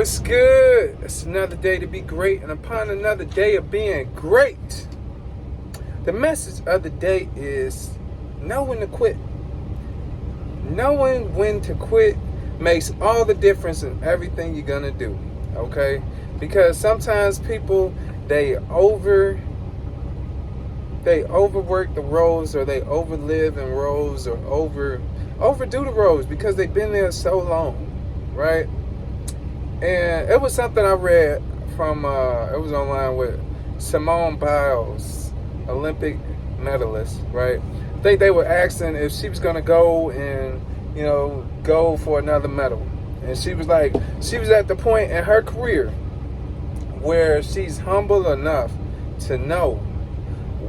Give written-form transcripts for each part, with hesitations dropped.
What's good? It's another day to be great, and upon another day of being great. The message of the day is know when to quit. Knowing when to quit makes all the difference in everything you're gonna do. Okay? Because sometimes people they overwork the roles, or they overlive in roles, or overdo the roles because they've been there so long, right? And it was something I read from, it was online with Simone Biles, Olympic medalist, right? I think they were asking if she was going to go and, go for another medal. And she was at the point in her career where she's humble enough to know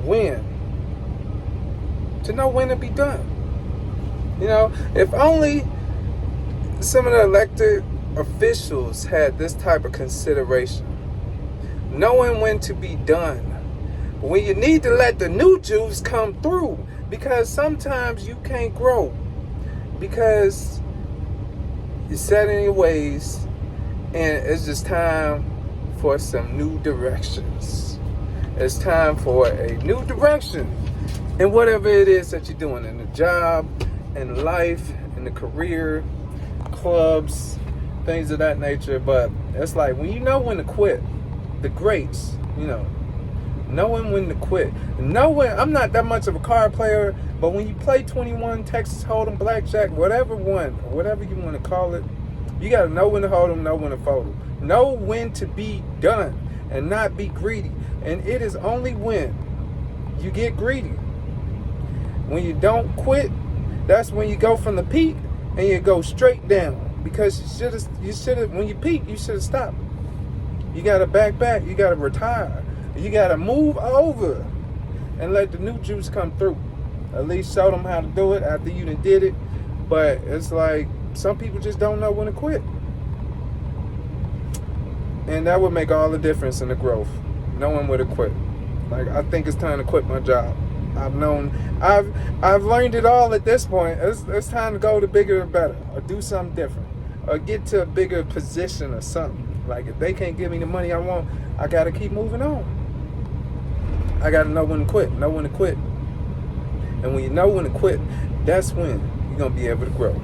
when to be done. If only some of the elected officials had this type of consideration, knowing when to be done, when you need to let the new juice come through, because sometimes you can't grow because you're set in your ways, and it's just time for some new directions. It's time for a new direction in whatever it is that you're doing, in the job, in life, in the career, clubs, things of that nature. But it's like when you know when to quit, the greats, knowing when to quit. Knowing, I'm not that much of a card player, but when you play 21, Texas Hold'em, Blackjack, whatever you want to call it, you got to know when to hold them, know when to fold them. Know when to be done and not be greedy. And it is only when you get greedy, when you don't quit, that's when you go from the peak and you go straight down. Because you should have, when you peak, you should have stopped. You got to back, you got to retire. You got to move over and let the new juice come through. At least show them how to do it after you done did it. But it's like, some people just don't know when to quit. And that would make all the difference in the growth. Knowing when to quit. Like, I think it's time to quit my job. I've learned it all at this point. It's time to go to bigger and better, or do something different, or get to a bigger position or something. Like, if they can't give me the money I want, I gotta keep moving on. I gotta know when to quit. And when you know when to quit, that's when you're gonna be able to grow.